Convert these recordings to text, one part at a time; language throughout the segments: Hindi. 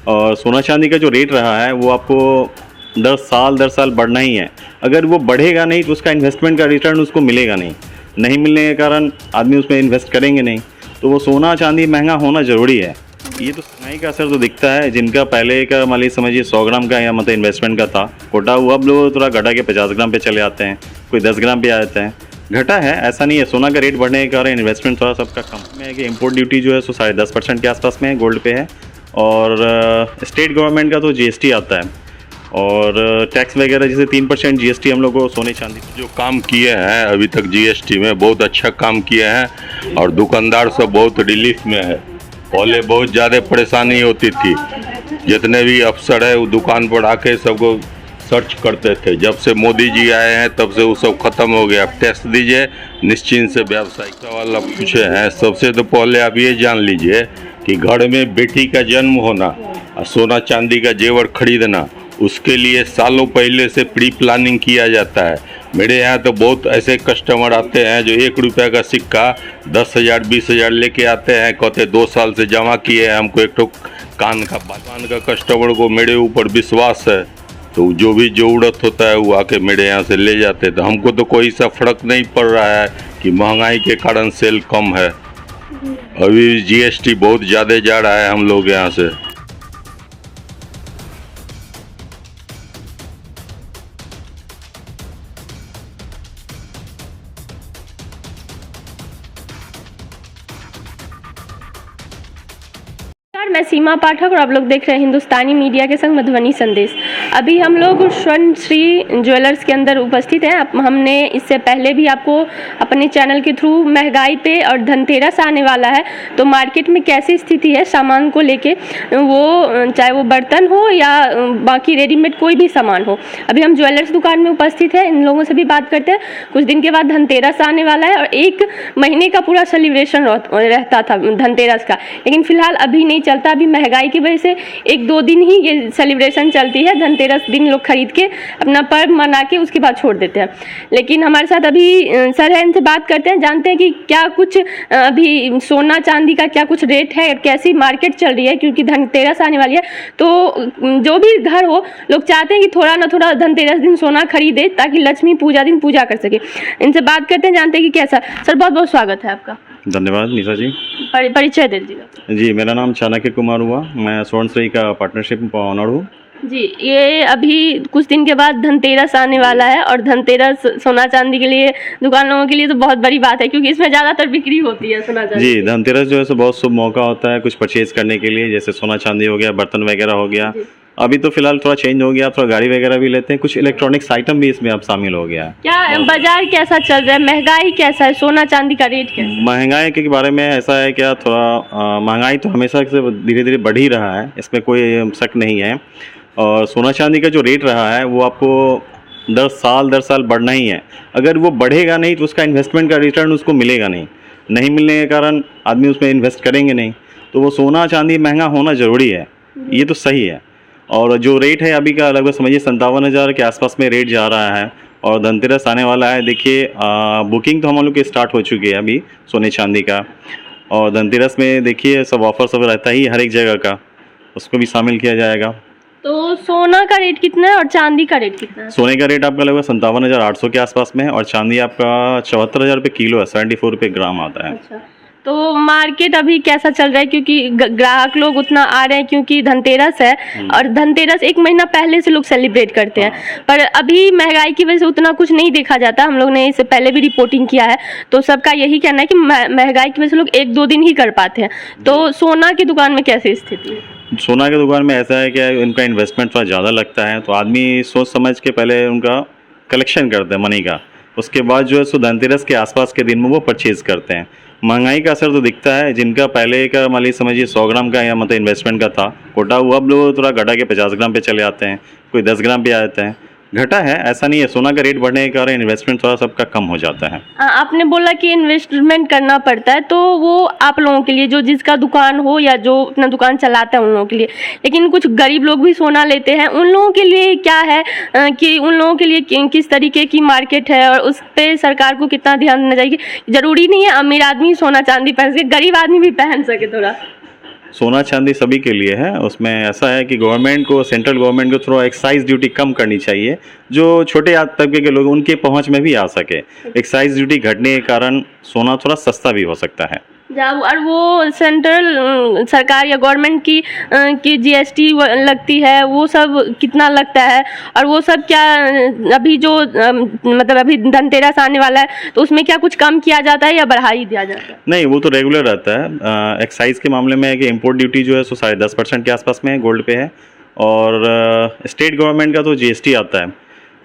और सोना चांदी का जो रेट रहा है वो आपको 10 साल बढ़ना ही है। अगर वो बढ़ेगा नहीं तो उसका इन्वेस्टमेंट का रिटर्न उसको मिलेगा नहीं मिलने के कारण आदमी उसमें इन्वेस्ट करेंगे नहीं, तो वो सोना चांदी महंगा होना ज़रूरी है। ये तो महंगाई का असर तो दिखता है। जिनका पहले का मान लीजिए समझिए 100 ग्राम का या मतलब इन्वेस्टमेंट का था कोटा, वो अब लोग थोड़ा घटा के 50 ग्राम पे चले आते हैं, कोई 10 ग्राम पे आ जाते हैं। घटा है, ऐसा नहीं है। सोना का रेट बढ़ने के कारण इन्वेस्टमेंट थोड़ा सबका कम है कि इम्पोर्ट ड्यूटी जो है सो 10.5% के आसपास में है, गोल्ड पे है। और स्टेट गवर्नमेंट का तो जीएसटी आता है और टैक्स वगैरह जैसे 3% जीएसटी हम लोग को सोने चांदी जो काम किए हैं अभी तक जीएसटी में बहुत अच्छा काम किए हैं और दुकानदार सब बहुत रिलीफ में है। पहले बहुत ज़्यादा परेशानी होती थी, जितने भी अफसर है वो दुकान पर आके सबको सर्च करते थे। जब से मोदी जी आए हैं तब से वो सब खत्म हो गया। अब टैक्स दीजिए, निश्चिंत से व्यावसायिक सवाल आप पूछे हैं। सबसे तो पहले आप ये जान लीजिए कि घर में बेटी का जन्म होना और सोना चांदी का जेवर खरीदना, उसके लिए सालों पहले से प्री प्लानिंग किया जाता है। मेरे यहाँ तो बहुत ऐसे कस्टमर आते हैं जो 1 रुपये का सिक्का 10,000 20,000 लेके आते हैं, कहते 2 साल से जमा किए हैं, हमको एक तो कान का कस्टमर को मेरे ऊपर विश्वास है, तो जो भी ज़रूरत होता है वो आके मेरे यहाँ से ले जाते हैं। तो हमको तो कोई सा फर्क नहीं पड़ रहा है कि महंगाई के कारण सेल कम है। अभी जीएसटी बहुत ज़्यादा जा रहा है हम लोग यहाँ से। मैं सीमा पाठक और आप लोग देख रहे हैं हिंदुस्तानी मीडिया के संग मधुबनी संदेश। अभी हम लोग स्वर्ण श्री ज्वेलर्स के अंदर उपस्थित हैं। हमने इससे पहले भी आपको अपने चैनल के थ्रू महंगाई पे और धनतेरस आने वाला है तो मार्केट में कैसी स्थिति है सामान को लेके, वो चाहे वो बर्तन हो या बाकी रेडीमेड कोई भी सामान हो। अभी हम ज्वेलर्स दुकान में उपस्थित है, इन लोगों से भी बात करते हैं। कुछ दिन के बाद धनतेरस आने वाला है और 1 महीने का पूरा सेलिब्रेशन रहता था धनतेरस का, लेकिन फिलहाल अभी नहीं चलता। अभी महंगाई की वजह से 1-2 दिन ही ये सेलिब्रेशन चलती है। धनतेरस दिन लोग खरीद के अपना पर्व मना के उसके बाद छोड़ देते हैं। लेकिन हमारे साथ अभी सर है, इनसे बात करते हैं, जानते हैं कि क्या कुछ अभी सोना चांदी का क्या कुछ रेट है, कैसी मार्केट चल रही है, क्योंकि धनतेरस आने वाली है। तो जो भी घर हो लोग चाहते हैं कि थोड़ा ना थोड़ा धनतेरस दिन सोना खरीदे ताकि लक्ष्मी पूजा दिन पूजा कर सके। इनसे बात करते हैं, जानते हैं कि कैसा। सर बहुत बहुत स्वागत है आपका। धन्यवाद निशा जी। परिचय दे दीजिएगा। जी, मेरा नाम चाणक्य कुमार हुआ, मैं स्वर्णश्री का पार्टनरशिप ऑनर हूँ। जी, ये अभी कुछ दिन के बाद धनतेरस आने वाला है और धनतेरस सोना चांदी के लिए दुकान लोगों के लिए तो बहुत बड़ी बात है, क्योंकि इसमें ज़्यादातर बिक्री होती है सोना चांदी। जी, धनतेरस जो है सो बहुत शुभ मौका होता है कुछ परचेज करने के लिए, जैसे सोना चांदी हो गया, बर्तन वगैरह हो गया। अभी तो फिलहाल थोड़ा चेंज हो गया, थोड़ा गाड़ी वगैरह भी लेते हैं, कुछ इलेक्ट्रॉनिक्स आइटम भी इसमें अब शामिल हो गया है। क्या बाजार कैसा चल रहा है, महंगाई कैसा है, सोना चांदी का रेट कैसा है? महंगाई के बारे में ऐसा है क्या, थोड़ा महंगाई तो हमेशा से धीरे धीरे बढ़ ही रहा है, इसमें कोई शक नहीं है। और सोना चांदी का जो रेट रहा है वो आपको 10 साल बढ़ना ही है। अगर वो बढ़ेगा नहीं तो उसका इन्वेस्टमेंट का रिटर्न उसको मिलेगा नहीं मिलने के कारण आदमी उसमें इन्वेस्ट करेंगे नहीं, तो वो सोना चांदी महंगा होना ज़रूरी है, ये तो सही है। और जो रेट है अभी का लगभग समझिए 57,000 के आसपास में रेट जा रहा है और धनतेरस आने वाला है। देखिए बुकिंग तो हम लोग की स्टार्ट हो चुकी है अभी सोने चांदी का, और धनतेरस में देखिए सब ऑफर सब रहता ही हर एक जगह का, उसको भी शामिल किया जाएगा। तो सोना का रेट कितना है और चांदी का रेट कितना है? सोने का रेट आपका लगभग 57,800 के आसपास में है और चांदी आपका 74,000 रुपये किलो है, 74 रुपये ग्राम आता है। अच्छा, तो मार्केट अभी कैसा चल रहा है, क्योंकि ग्राहक लोग उतना आ रहे हैं क्योंकि धनतेरस है और धनतेरस 1 महीना पहले से लोग सेलिब्रेट करते हैं, पर अभी महंगाई की वजह से उतना कुछ नहीं देखा जाता। हम लोग ने इससे पहले भी रिपोर्टिंग किया है, तो सबका यही कहना है कि महंगाई की वजह से लोग 1-2 दिन ही कर पाते हैं। तो सोना की दुकान में कैसी स्थिति है? सोना की दुकान में ऐसा है कि इनका इन्वेस्टमेंट थोड़ा ज़्यादा लगता है, तो आदमी सोच समझ के पहले उनका कलेक्शन करते हैं मनी का, उसके बाद जो है सो धनतेरस के आसपास के दिन में वो परचेज़ करते हैं। महंगाई का असर तो दिखता है। जिनका पहले का मान लीजिए समझिए 100 ग्राम का या मतलब इन्वेस्टमेंट का था कोटा, वो अब लोग थोड़ा घटा के 50 ग्राम पे चले आते हैं, कोई 10 ग्राम पे आ जाते हैं। घटा है, ऐसा नहीं है। सोना का रेट बढ़ने के कारण इन्वेस्टमेंट थोड़ा सबका कम हो जाता है। आपने बोला कि इन्वेस्टमेंट करना पड़ता है, तो वो आप लोगों के लिए जो जिसका दुकान हो या जो अपना दुकान चलाता है उन लोगों के लिए, लेकिन कुछ गरीब लोग भी सोना लेते हैं, उन लोगों के लिए क्या है कि उन लोगों के लिए किस तरीके की मार्केट है और उस पर सरकार को कितना ध्यान देना चाहिए? जरूरी नहीं है अमीर आदमी सोना चांदी पहन सके, गरीब आदमी भी पहन सके थोड़ा। सोना चांदी सभी के लिए है। उसमें ऐसा है कि गवर्नमेंट को, सेंट्रल गवर्नमेंट को थोड़ा एक्साइज ड्यूटी कम करनी चाहिए, जो छोटे तबके के लोग उनके पहुंच में भी आ सके। एक्साइज ड्यूटी घटने के कारण सोना थोड़ा सस्ता भी हो सकता है। और वो सेंट्रल सरकार या गवर्नमेंट की जीएसटी लगती है, वो सब कितना लगता है? और वो सब क्या अभी जो मतलब अभी धनतेरस आने वाला है तो उसमें क्या कुछ कम किया जाता है या बढ़ा ही दिया जाता है? नहीं, वो तो रेगुलर रहता है। एक्साइज के मामले में है कि इम्पोर्ट ड्यूटी जो है सो 10.5% के आसपास में है, गोल्ड पे है। और स्टेट गवर्नमेंट का तो जीएसटी आता है,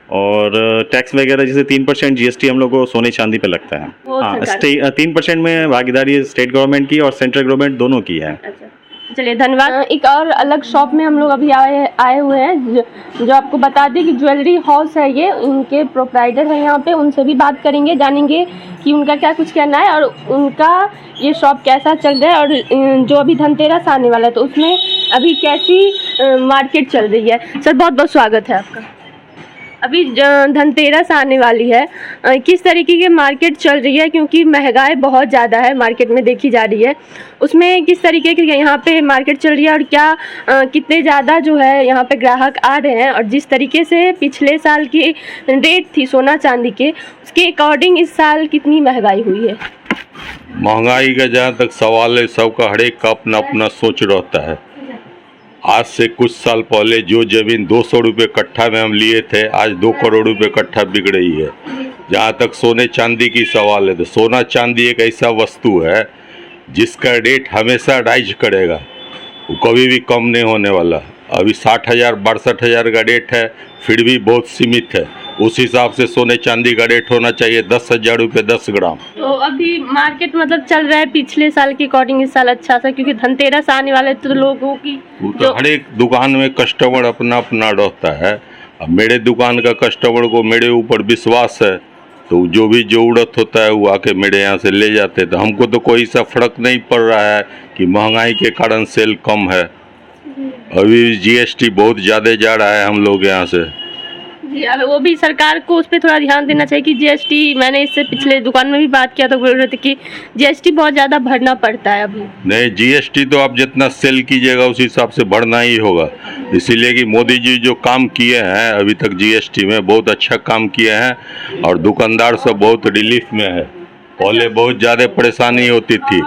और टैक्स वगैरह जैसे 3% जीएसटी हम लोग को सोने चांदी पे लगता है। हाँ, 3% में भागीदारी स्टेट गवर्नमेंट की और सेंट्रल गवर्नमेंट दोनों की है। अच्छा, चलिए धन्यवाद। एक और अलग शॉप में हम लोग अभी आए हुए हैं जो आपको बता दें कि ज्वेलरी हाउस है ये, उनके प्रोप्राइटर हैं यहाँ पे, उनसे भी बात करेंगे, जानेंगे कि उनका क्या कुछ कहना है और उनका ये शॉप कैसा चल रहा है, और जो अभी धनतेरस आने वाला है तो उसमें अभी कैसी मार्केट चल रही है। सर बहुत बहुत स्वागत है आपका। अभी धनतेरस आने वाली है, किस तरीके की मार्केट चल रही है? क्योंकि महंगाई बहुत ज़्यादा है मार्केट में देखी जा रही है, उसमें किस तरीके की यहाँ पे मार्केट चल रही है और क्या कितने ज़्यादा जो है यहाँ पे ग्राहक आ रहे हैं, और जिस तरीके से पिछले साल की रेट थी सोना चांदी के, उसके अकॉर्डिंग इस साल कितनी महंगाई हुई है? महंगाई का जहाँ तक सवाल है, सबका हर एक का अपना अपना सोच रहता है। आज से कुछ साल पहले जो ज़मीन 200 रुपये कट्ठा में हम लिए थे, आज 2 करोड़ रुपये कट्ठा बिक रही है। जहाँ तक सोने चांदी की सवाल है, तो सोना चांदी एक ऐसा वस्तु है जिसका रेट हमेशा राइज करेगा, वो कभी भी कम नहीं होने वाला। अभी 60,000 62,000 का रेट है, फिर भी बहुत सीमित है। उस हिसाब से सोने चांदी का रेट होना चाहिए 10,000 रुपये 10 ग्राम। तो अभी मार्केट मतलब चल रहा है पिछले साल के अकॉर्डिंग इस साल अच्छा सा, क्योंकि धनतेरस आने वाले तो लोगों की तो हर एक दुकान में कस्टमर अपना अपना रहता है। अब मेरे दुकान का कस्टमर को मेरे ऊपर विश्वास है, तो जो भी जरूरत होता है वो आके मेरे यहाँ से ले जाते हैं। तो हमको तो कोई सा फर्क नहीं पड़ रहा है कि महंगाई के कारण सेल कम है। अभी जीएसटी बहुत ज़्यादा जा रहा है हम लोग यहाँ से। जी, अब वो भी सरकार को उस पर थोड़ा ध्यान देना चाहिए कि जीएसटी, मैंने इससे पिछले दुकान में भी बात किया तो बोल रहे थे कि जीएसटी बहुत ज़्यादा भरना पड़ता है अभी। नहीं, जीएसटी तो आप जितना सेल कीजिएगा उस हिसाब से भरना ही होगा। इसीलिए कि मोदी जी जो काम किए हैं अभी तक जीएसटी में, बहुत अच्छा काम किए हैं, और दुकानदार सब बहुत रिलीफ में है। पहले बहुत ज़्यादा परेशानी होती थी,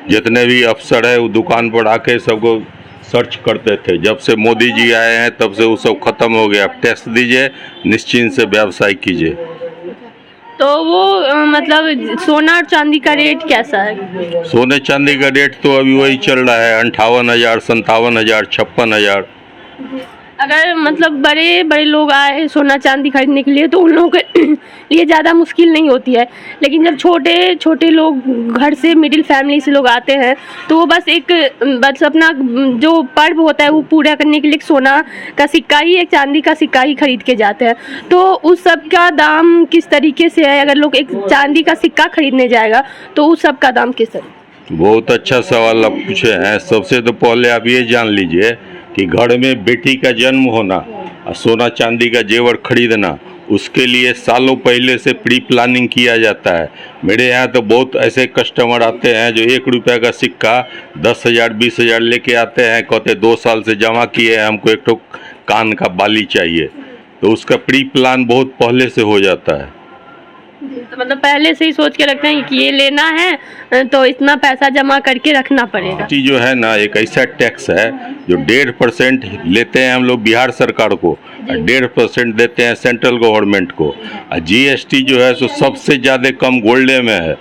जितने भी अफसर है वो दुकान पर आके सबको सर्च करते थे। जब से मोदी जी आए हैं तब से वो सब खत्म हो गया। आप टैक्स दीजिए, निश्चिंत से व्यवसाय कीजिए। तो वो मतलब सोना और चांदी का रेट कैसा है? सोने चांदी का रेट तो अभी वही चल रहा है 58,000 57,000 56,000। अगर मतलब बड़े बड़े लोग आए सोना चांदी खरीदने के लिए तो उन लोगों के लिए ज़्यादा मुश्किल नहीं होती है, लेकिन जब छोटे छोटे लोग घर से, मिडिल फैमिली से लोग आते हैं तो वो बस अपना जो पर्व होता है वो पूरा करने के लिए एक सोना का सिक्का ही, एक चांदी का सिक्का ही खरीद के जाते हैं। तो उस सब का दाम किस तरीके से है? अगर लोग एक चांदी का सिक्का खरीदने जाएगा तो उस सब का दाम किस तरह? बहुत अच्छा सवाल आप पूछे हैं। सबसे तो पहले आप ये जान लीजिए कि घर में बेटी का जन्म होना और सोना चांदी का जेवर खरीदना, उसके लिए सालों पहले से प्री प्लानिंग किया जाता है। मेरे यहाँ तो बहुत ऐसे कस्टमर आते हैं जो 1 रुपये का सिक्का 10,000 20,000 लेके आते हैं, कहते 2 साल से जमा किए हैं, हमको एक ठो कान का बाली चाहिए। तो उसका प्री प्लान बहुत पहले से हो जाता है। तो मतलब पहले से ही सोच के रखते हैं कि ये लेना है तो इतना पैसा जमा करके रखना पड़ेगा। चीज़ जो है ना, एक ऐसा टैक्स है जो 1.5% लेते हैं हम लोग बिहार सरकार को, 1.5% देते हैं सेंट्रल गवर्नमेंट को। और जीएसटी जो है सो सबसे ज़्यादा कम गोल्ड में है।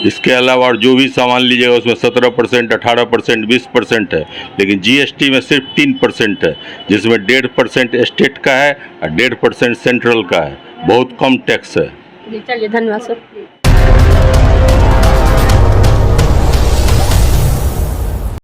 इसके अलावा और जो भी सामान लीजिएगा उसमें 17%, 18%, 20% है, लेकिन जीएसटी में सिर्फ 3% है, जिसमें 1.5% स्टेट का है और 1.5% सेंट्रल का है। बहुत कम टैक्स है। जी चलिए, धन्यवाद सर।